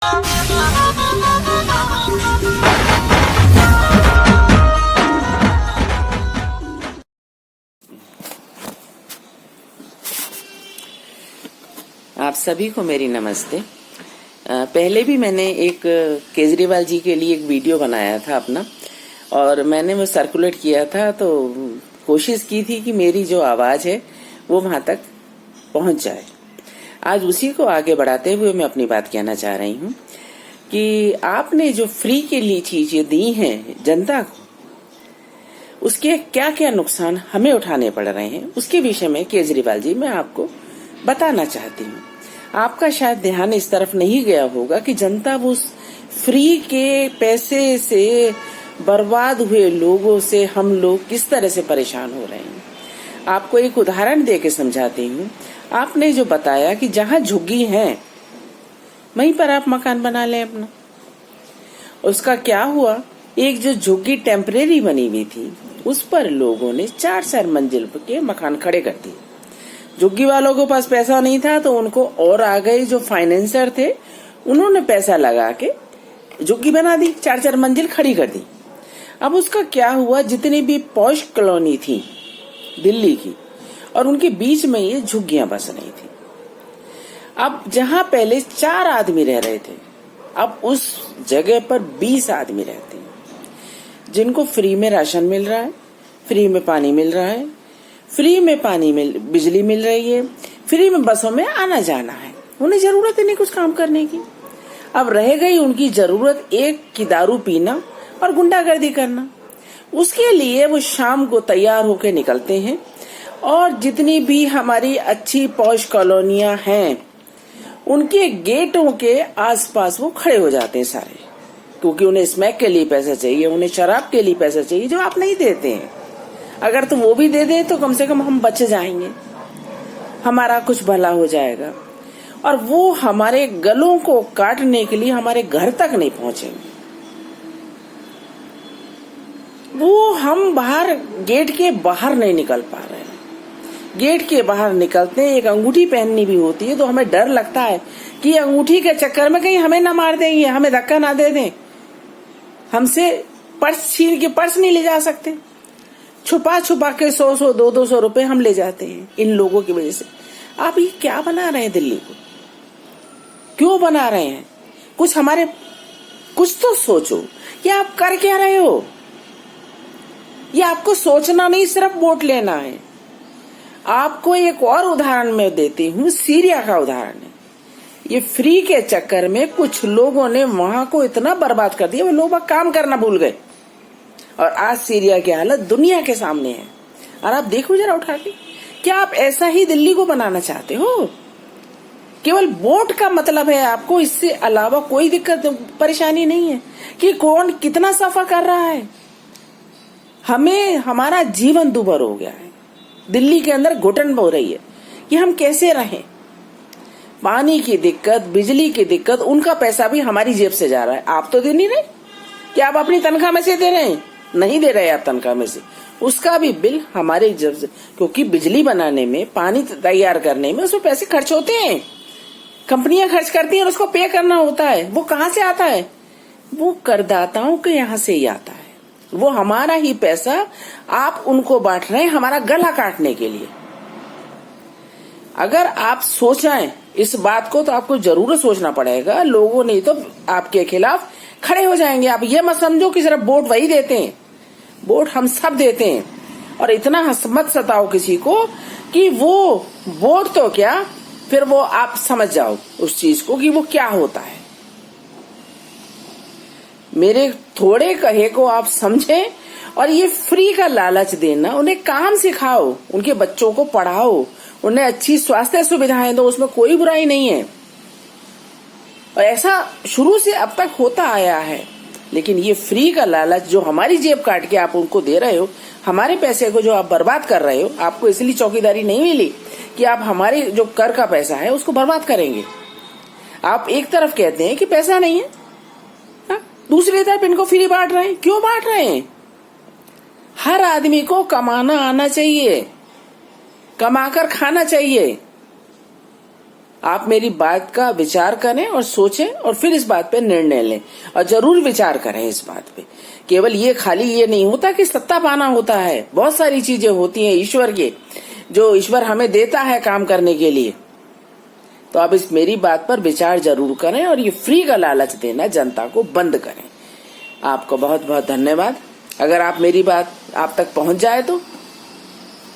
आप सभी को मेरी नमस्ते। पहले भी मैंने एक केजरीवाल जी के लिए एक वीडियो बनाया था अपना, और मैंने वो सर्कुलेट किया था, तो कोशिश की थी कि मेरी जो आवाज है वो वहां तक पहुंच जाए। आज उसी को आगे बढ़ाते हुए मैं अपनी बात कहना चाह रही हूँ कि आपने जो फ्री के लिए चीजें दी हैं जनता को, उसके क्या क्या नुकसान हमें उठाने पड़ रहे हैं, उसके विषय में केजरीवाल जी मैं आपको बताना चाहती हूँ। आपका शायद ध्यान इस तरफ नहीं गया होगा कि जनता वो फ्री के पैसे से बर्बाद हुए लोगों से हम लोग किस तरह से परेशान हो रहे हैं। आपको एक उदाहरण देके समझाती हूँ। आपने जो बताया कि जहाँ झुग्गी है वहीं पर आप मकान बना लें अपना, उसका क्या हुआ? एक जो झुग्गी टेम्परेरी बनी हुई थी उस पर लोगों ने 4-4 मंजिल के मकान खड़े कर दिए। झुग्गी वालों के पास पैसा नहीं था तो उनको और आ गए जो फाइनेंसर थे, उन्होंने पैसा लगा के झुग्गी बना दी, 4-4 मंजिल खड़ी कर दी। अब उसका क्या हुआ, जितनी भी पॉश कॉलोनी थी दिल्ली की, और उनके बीच में ये झुग्गियां बस रही थी। अब जहां पहले 4 आदमी रह रहे थे, अब उस जगह पर 20 आदमी रहते हैं, जिनको फ्री में राशन मिल रहा है, फ्री में पानी मिल रहा है, फ्री में बिजली मिल रही है, फ्री में बसों में आना जाना है। उन्हें जरूरत ही नहीं कुछ काम करने की। अब रह गई उनकी जरूरत एक की दारू पीना और गुंडागर्दी करना। उसके लिए वो शाम को तैयार होकर निकलते हैं, और जितनी भी हमारी अच्छी पॉश कॉलोनियां हैं उनके गेटों के आसपास वो खड़े हो जाते हैं सारे, क्योंकि उन्हें स्मैक के लिए पैसा चाहिए, उन्हें शराब के लिए पैसा चाहिए, जो आप नहीं देते हैं। अगर तुम वो भी दे दे तो कम से कम हम बच जाएंगे, हमारा कुछ भला हो जाएगा। और वो हमारे गलों को काटने के लिए हमारे घर तक नहीं पहुंचेंगे। वो हम बाहर गेट के बाहर नहीं निकल पा रहे हैं। गेट के बाहर निकलते हैं, एक अंगूठी पहननी भी होती है तो हमें डर लगता है कि अंगूठी के चक्कर में कहीं हमें ना मार देंगे, हमें धक्का ना दे दें, हमसे पर्स छीन के पर्स नहीं ले जा सकते। छुपा छुपा के 100-100, 200-200 रुपए हम ले जाते हैं इन लोगों की वजह से। आप ये क्या बना रहे हैं दिल्ली को? क्यों बना रहे हैं? कुछ तो सोचो कि आप कर क्या रहे हो। ये आपको सोचना नहीं, सिर्फ वोट लेना है। आपको एक और उदाहरण मैं देती हूँ, सीरिया का उदाहरण है। ये फ्री के चक्कर में कुछ लोगों ने वहां को इतना बर्बाद कर दिया, वो लोग काम करना भूल गए, और आज सीरिया की हालत दुनिया के सामने है। और आप देखो जरा उठा के, क्या आप ऐसा ही दिल्ली को बनाना चाहते हो? केवल वोट का मतलब है आपको, इससे अलावा कोई दिक्कत परेशानी नहीं है कि कौन कितना सफा कर रहा है। हमारा जीवन दुभर हो गया है, दिल्ली के अंदर घुटन हो रही है कि हम कैसे रहें। पानी की दिक्कत, बिजली की दिक्कत, उनका पैसा भी हमारी जेब से जा रहा है। आप तो दे नहीं रहे, क्या आप अपनी तनख्वाह में से दे रहे हैं? नहीं दे रहे आप तनख्वाह में से, उसका भी बिल हमारे जेब से, क्योंकि बिजली बनाने में, पानी तैयार करने में उसमें पैसे खर्च होते हैं, कंपनियां खर्च करती हैं और उसको पे करना होता है। वो कहाँ से आता है? वो करदाताओं के यहाँ से ही आता है। वो हमारा ही पैसा आप उनको बांट रहे हैं हमारा गला काटने के लिए। अगर आप सोचें इस बात को तो आपको जरूर सोचना पड़ेगा। लोगों नहीं तो आपके खिलाफ खड़े हो जाएंगे। आप ये मत समझो कि सिर्फ वोट वही देते हैं, वोट हम सब देते हैं। और इतना मत सताओ किसी को कि वो वोट तो क्या, फिर वो आप समझ जाओ उस चीज को कि वो क्या होता है। मेरे थोड़े कहे को आप समझें, और ये फ्री का लालच देना, उन्हें काम सिखाओ, उनके बच्चों को पढ़ाओ, उन्हें अच्छी स्वास्थ्य सुविधाएं दो, उसमें कोई बुराई नहीं है। और ऐसा शुरू से अब तक होता आया है। लेकिन ये फ्री का लालच जो हमारी जेब काट के आप उनको दे रहे हो, हमारे पैसे को जो आप बर्बाद कर रहे हो, आपको इसलिए चौकीदारी नहीं मिली कि आप हमारे जो कर का पैसा है उसको बर्बाद करेंगे। आप एक तरफ कहते हैं कि पैसा नहीं है, दूसरी तरफ इनको फ्री बांट रहे हैं। क्यों बांट रहे हैं? हर आदमी को कमाना आना चाहिए, कमाकर खाना चाहिए। आप मेरी बात का विचार करें और सोचें और फिर इस बात पे निर्णय लें, और जरूर विचार करें इस बात पे। केवल ये खाली ये नहीं होता कि सत्ता पाना होता है, बहुत सारी चीजें होती हैं ईश्वर के, जो ईश्वर हमें देता है काम करने के लिए। तो आप इस मेरी बात पर विचार जरूर करें और ये फ्री का लालच देना जनता को बंद करें। आपको बहुत बहुत धन्यवाद। अगर आप मेरी बात आप तक पहुंच जाए तो